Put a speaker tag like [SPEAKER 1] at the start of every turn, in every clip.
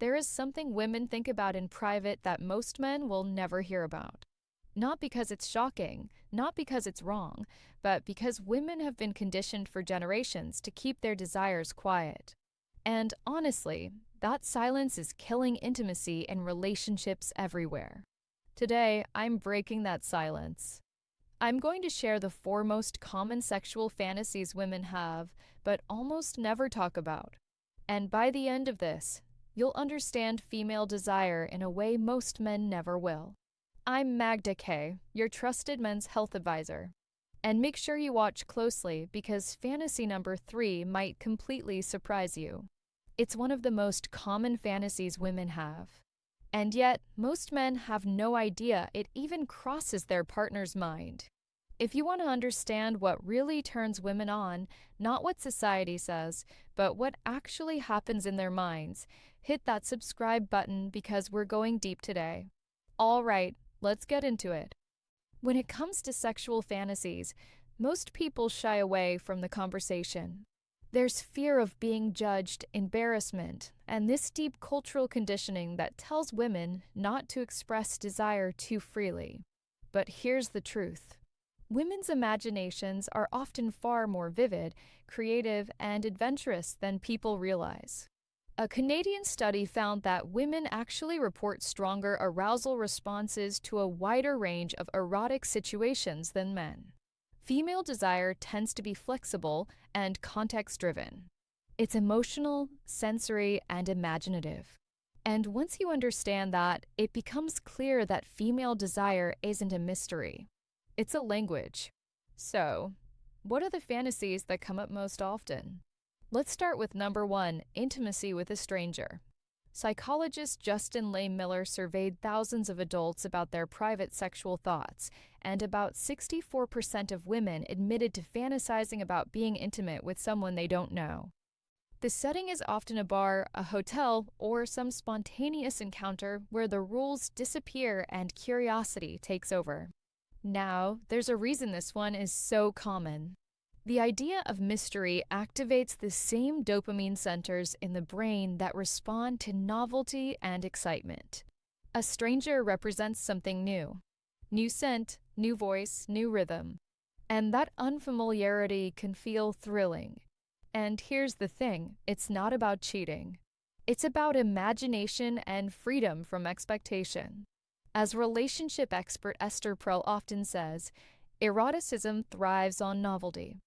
[SPEAKER 1] there is something women think about in private that most men will never hear about. Not because it's shocking, not because it's wrong, but because women have been conditioned for generations to keep their desires quiet. And honestly, that silence is killing intimacy and relationships everywhere. Today, I'm breaking that silence. I'm going to share the four most common sexual fantasies women have, but almost never talk about. And by the end of this, you'll understand female desire in a way most men never will. I'm Magda Kay, your trusted men's health advisor. And make sure you watch closely because fantasy number 3 might completely surprise you. It's one of the most common fantasies women have. And yet, most men have no idea it even crosses their partner's mind. If you want to understand what really turns women on, not what society says, but what actually happens in their minds, hit that subscribe button because we're going deep today. All right, let's get into it. When it comes to sexual fantasies, most people shy away from the conversation. There's fear of being judged, embarrassment, and this deep cultural conditioning that tells women not to express desire too freely. But here's the truth. Women's imaginations are often far more vivid, creative, and adventurous than people realize. A Canadian study found that women actually report stronger arousal responses to a wider range of erotic situations than men. Female desire tends to be flexible and context-driven. It's emotional, sensory, and imaginative. And once you understand that, it becomes clear that female desire isn't a mystery. It's a language. So, what are the fantasies that come up most often? Let's start with number 1, intimacy with a stranger. Psychologist Justin Lane-Miller surveyed thousands of adults about their private sexual thoughts, and about 64% of women admitted to fantasizing about being intimate with someone they don't know. The setting is often a bar, a hotel, or some spontaneous encounter where the rules disappear and curiosity takes over. Now, there's a reason this one is so common. The idea of mystery activates the same dopamine centers in the brain that respond to novelty and excitement. A stranger represents something new. New scent, new voice, new rhythm. And that unfamiliarity can feel thrilling. And here's the thing, it's not about cheating. It's about imagination and freedom from expectation. As relationship expert Esther Perel often says, eroticism thrives on novelty.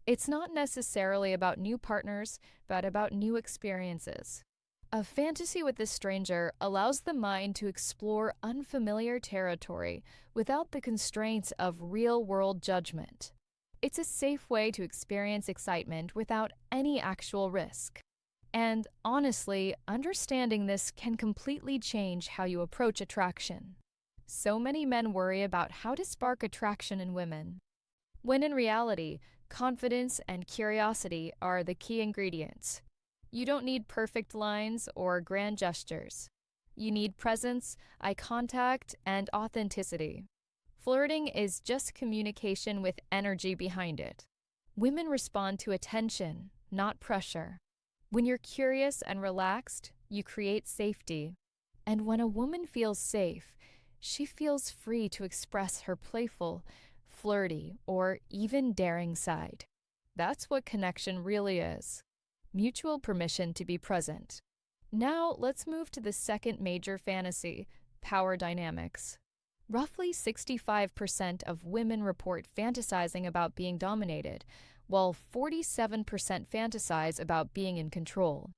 [SPEAKER 1] It's not necessarily about new partners, but about new experiences. A fantasy with a stranger allows the mind to explore unfamiliar territory without the constraints of real-world judgment. It's a safe way to experience excitement without any actual risk. And honestly, understanding this can completely change how you approach attraction. So many men worry about how to spark attraction in women, when in reality, confidence and curiosity are the key ingredients. You don't need perfect lines or grand gestures. You need presence, eye contact, and authenticity. Flirting is just communication with energy behind it. Women respond to attention, not pressure. When you're curious and relaxed, you create safety. And when a woman feels safe, she feels free to express her playful, flirty, or even daring side. That's what connection really is. Mutual permission to be present. Now, let's move to the second major fantasy, power dynamics. Roughly 65% of women report fantasizing about being dominated, while 47% fantasize about being in control.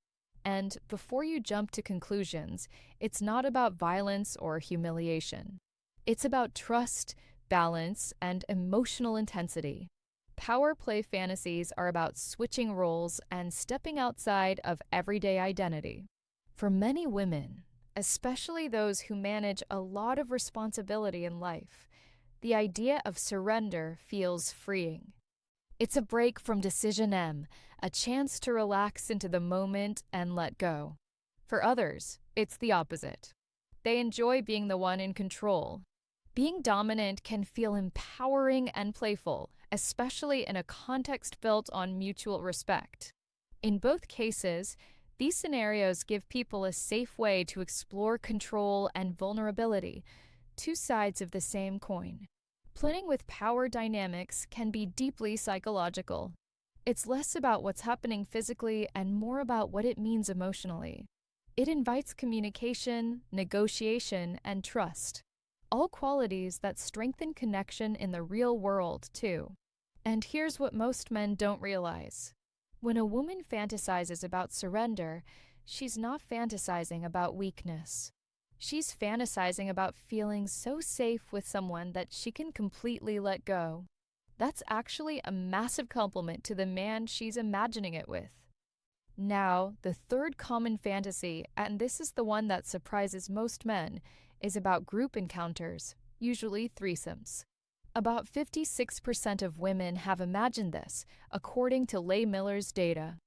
[SPEAKER 1] And before you jump to conclusions, it's not about violence or humiliation. It's about trust, balance, and emotional intensity. Power play fantasies are about switching roles and stepping outside of everyday identity. For many women, especially those who manage a lot of responsibility in life, the idea of surrender feels freeing. It's a break from decision M, a chance to relax into the moment and let go. For others, it's the opposite. They enjoy being the one in control. Being dominant can feel empowering and playful, especially in a context built on mutual respect. In both cases, These scenarios give people a safe way to explore control and vulnerability, two sides of the same coin. Playing with power dynamics can be deeply psychological. It's less about what's happening physically and more about what it means emotionally. It invites communication, negotiation, and trust, all qualities that strengthen connection in the real world, too. And here's what most men don't realize. When a woman fantasizes about surrender, she's not fantasizing about weakness. She's fantasizing about feeling so safe with someone that she can completely let go. That's actually a massive compliment to the man she's imagining it with. Now, the third common fantasy, and this is the one that surprises most men, is about group encounters, usually threesomes. About 56% of women have imagined this, according to Leigh Miller's data.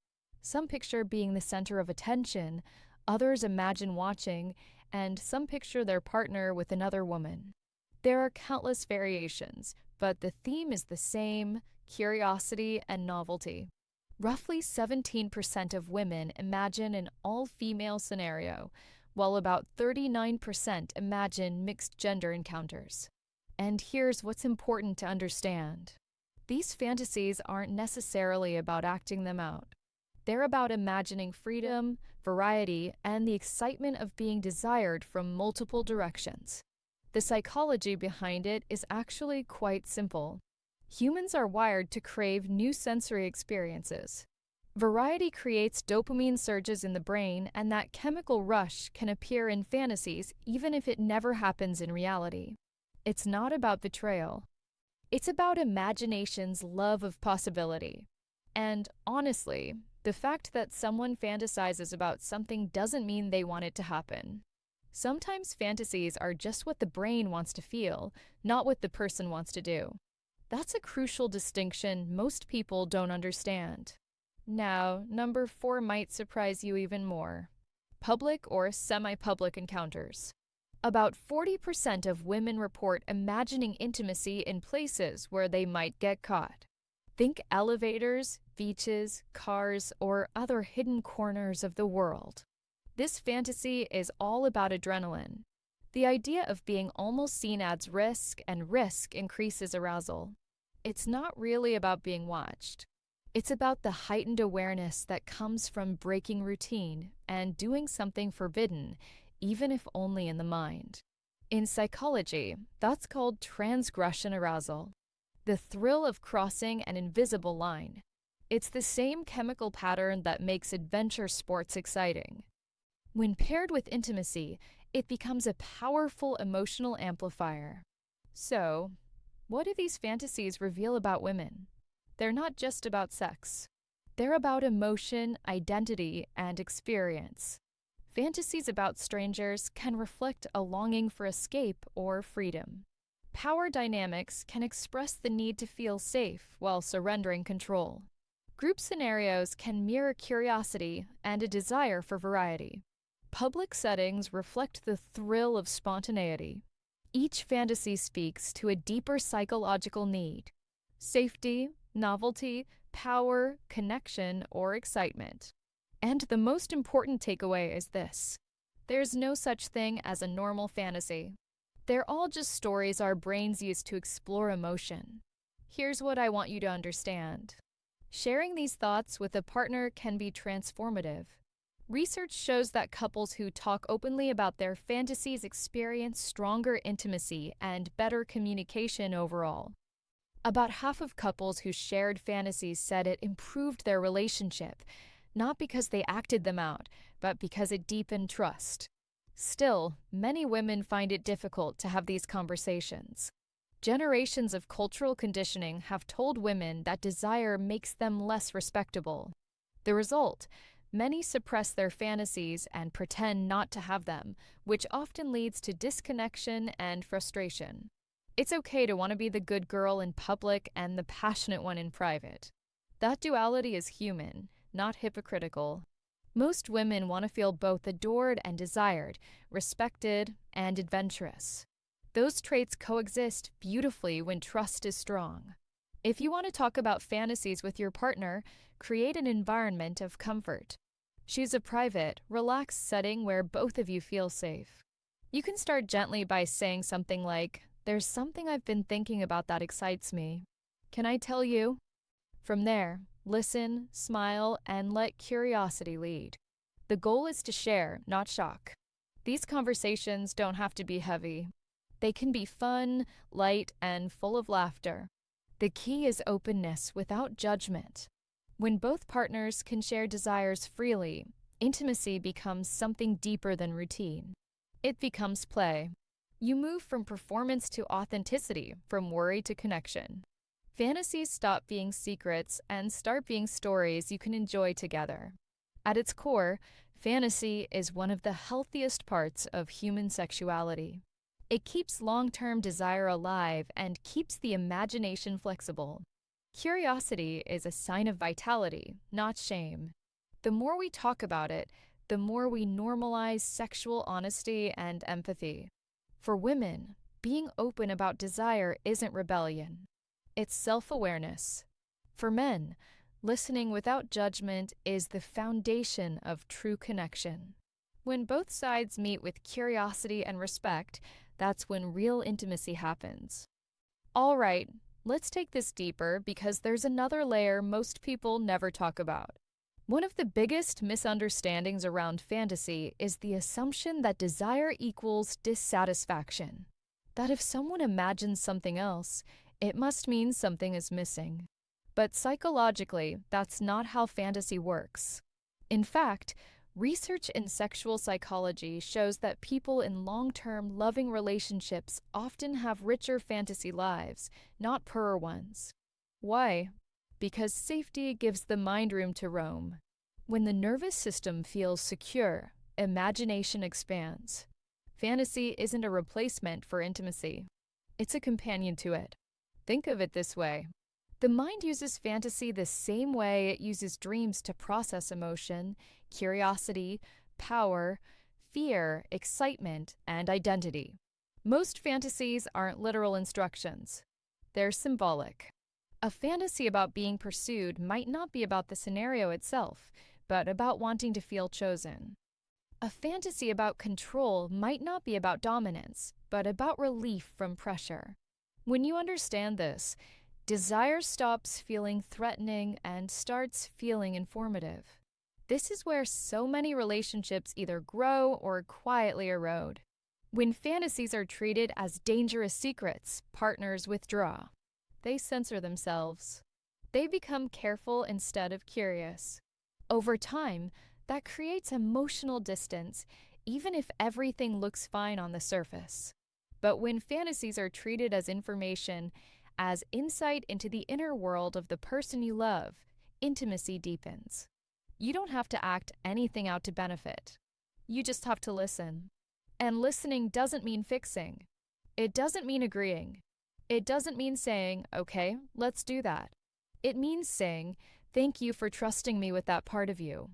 [SPEAKER 1] Some picture being the center of attention, others imagine watching, and some picture their partner with another woman. There are countless variations, but the theme is the same: curiosity and novelty. Roughly 17% of women imagine an all-female scenario, while about 39% imagine mixed-gender encounters. And here's what's important to understand. These fantasies aren't necessarily about acting them out. They're about imagining freedom, variety, and the excitement of being desired from multiple directions. The psychology behind it is actually quite simple. Humans are wired to crave new sensory experiences. Variety creates dopamine surges in the brain, and that chemical rush can appear in fantasies even if it never happens in reality. It's not about betrayal. It's about imagination's love of possibility. And honestly, the fact that someone fantasizes about something doesn't mean they want it to happen. Sometimes fantasies are just what the brain wants to feel, not what the person wants to do. That's a crucial distinction most people don't understand. Now, number 4 might surprise you even more. Public or semi-public encounters. About 40% of women report imagining intimacy in places where they might get caught. Think elevators, beaches, cars, or other hidden corners of the world. This fantasy is all about adrenaline. The idea of being almost seen adds risk, and risk increases arousal. It's not really about being watched. It's about the heightened awareness that comes from breaking routine and doing something forbidden, even if only in the mind. In psychology, that's called transgression arousal, the thrill of crossing an invisible line. It's the same chemical pattern that makes adventure sports exciting. When paired with intimacy, it becomes a powerful emotional amplifier. So, what do these fantasies reveal about women? They're not just about sex. They're about emotion, identity, and experience. Fantasies about strangers can reflect a longing for escape or freedom. Power dynamics can express the need to feel safe while surrendering control. Group scenarios can mirror curiosity and a desire for variety. Public settings reflect the thrill of spontaneity. Each fantasy speaks to a deeper psychological need: safety, novelty, power, connection, or excitement. And the most important takeaway is this: there's no such thing as a normal fantasy. They're all just stories our brains use to explore emotion. Here's what I want you to understand. Sharing these thoughts with a partner can be transformative. Research shows that couples who talk openly about their fantasies experience stronger intimacy and better communication overall. About half of couples who shared fantasies said it improved their relationship, not because they acted them out, but because it deepened trust. Still, many women find it difficult to have these conversations. Generations of cultural conditioning have told women that desire makes them less respectable. The result: many suppress their fantasies and pretend not to have them, which often leads to disconnection and frustration. It's okay to want to be the good girl in public and the passionate one in private. That duality is human, not hypocritical. Most women want to feel both adored and desired, respected and adventurous. Those traits coexist beautifully when trust is strong. If you want to talk about fantasies with your partner, create an environment of comfort. Choose a private, relaxed setting where both of you feel safe. You can start gently by saying something like, "There's something I've been thinking about that excites me. Can I tell you?" From there, listen, smile, and let curiosity lead. The goal is to share, not shock. These conversations don't have to be heavy. They can be fun, light, and full of laughter. The key is openness without judgment. When both partners can share desires freely, intimacy becomes something deeper than routine. It becomes play. You move from performance to authenticity, from worry to connection. Fantasies stop being secrets and start being stories you can enjoy together. At its core, fantasy is one of the healthiest parts of human sexuality. It keeps long-term desire alive and keeps the imagination flexible. Curiosity is a sign of vitality, not shame. The more we talk about it, the more we normalize sexual honesty and empathy. For women, being open about desire isn't rebellion. It's self-awareness. For men, listening without judgment is the foundation of true connection. When both sides meet with curiosity and respect, that's when real intimacy happens. All right, let's take this deeper because there's another layer most people never talk about. One of the biggest misunderstandings around fantasy is the assumption that desire equals dissatisfaction. That if someone imagines something else, it must mean something is missing. But psychologically, that's not how fantasy works. In fact, research in sexual psychology shows that people in long-term loving relationships often have richer fantasy lives, not poorer ones. Why? Because safety gives the mind room to roam. When the nervous system feels secure, imagination expands. Fantasy isn't a replacement for intimacy. It's a companion to it. Think of it this way. The mind uses fantasy the same way it uses dreams to process emotion, curiosity, power, fear, excitement, and identity. Most fantasies aren't literal instructions. They're symbolic. A fantasy about being pursued might not be about the scenario itself, but about wanting to feel chosen. A fantasy about control might not be about dominance, but about relief from pressure. When you understand this, desire stops feeling threatening and starts feeling informative. This is where so many relationships either grow or quietly erode. When fantasies are treated as dangerous secrets, partners withdraw. They censor themselves. They become careful instead of curious. Over time, that creates emotional distance, even if everything looks fine on the surface. But when fantasies are treated as information, as insight into the inner world of the person you love, intimacy deepens. You don't have to act anything out to benefit. You just have to listen. And listening doesn't mean fixing. It doesn't mean agreeing. It doesn't mean saying, "Okay, let's do that." It means saying, "Thank you for trusting me with that part of you."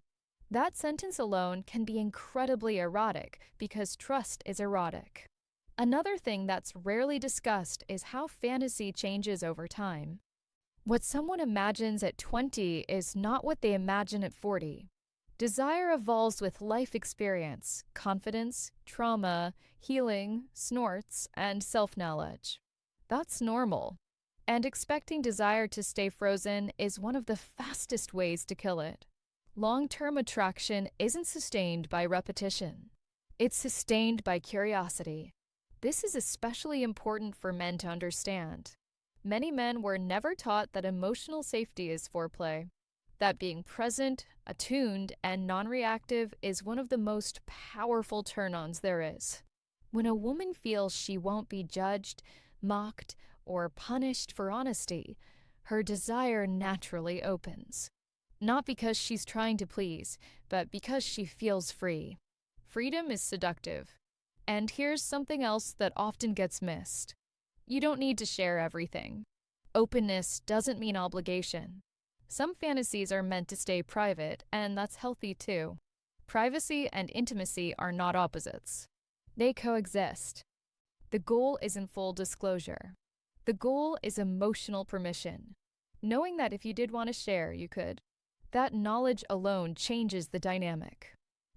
[SPEAKER 1] That sentence alone can be incredibly erotic because trust is erotic. Another thing that's rarely discussed is how fantasy changes over time. What someone imagines at 20 is not what they imagine at 40. Desire evolves with life experience, confidence, trauma, healing, snorts, and self-knowledge. That's normal. And expecting desire to stay frozen is one of the fastest ways to kill it. Long-term attraction isn't sustained by repetition. It's sustained by curiosity. This is especially important for men to understand. Many men were never taught that emotional safety is foreplay, that being present, attuned, and non-reactive is one of the most powerful turn-ons there is. When a woman feels she won't be judged, mocked, or punished for honesty, her desire naturally opens. Not because she's trying to please, but because she feels free. Freedom is seductive. And here's something else that often gets missed. You don't need to share everything. Openness doesn't mean obligation. Some fantasies are meant to stay private, and that's healthy too. Privacy and intimacy are not opposites. They coexist. The goal isn't full disclosure. The goal is emotional permission. Knowing that if you did want to share, you could. That knowledge alone changes the dynamic.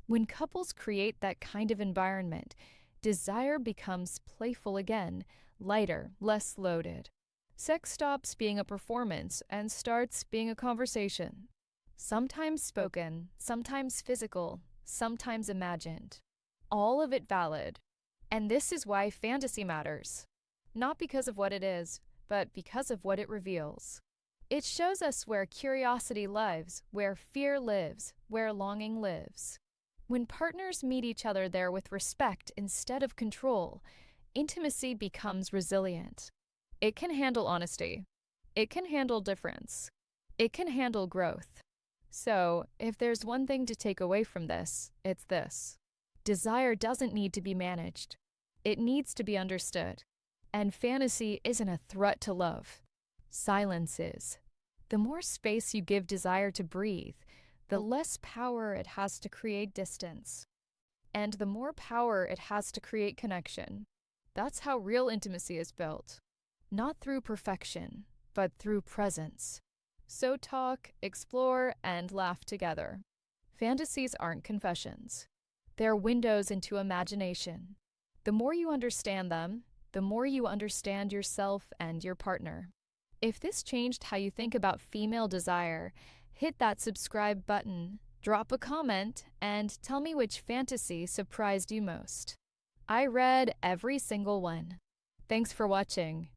[SPEAKER 1] When couples create that kind of environment, desire becomes playful again, lighter, less loaded. Sex stops being a performance and starts being a conversation. Sometimes spoken, sometimes physical, sometimes imagined. All of it valid. And this is why fantasy matters. Not because of what it is, but because of what it reveals. It shows us where curiosity lives, where fear lives, where longing lives. When partners meet each other there with respect instead of control, intimacy becomes resilient. It can handle honesty. It can handle difference. It can handle growth. So, if there's one thing to take away from this, it's this. Desire doesn't need to be managed. It needs to be understood. And fantasy isn't a threat to love. Silence is. The more space you give desire to breathe, the less power it has to create distance. And the more power it has to create connection. That's how real intimacy is built. Not through perfection, but through presence. So talk, explore, and laugh together. Fantasies aren't confessions. They're windows into imagination. The more you understand them, the more you understand yourself and your partner. If this changed how you think about female desire, hit that subscribe button, drop a comment, and tell me which fantasy surprised you most. I read every single one. Thanks for watching.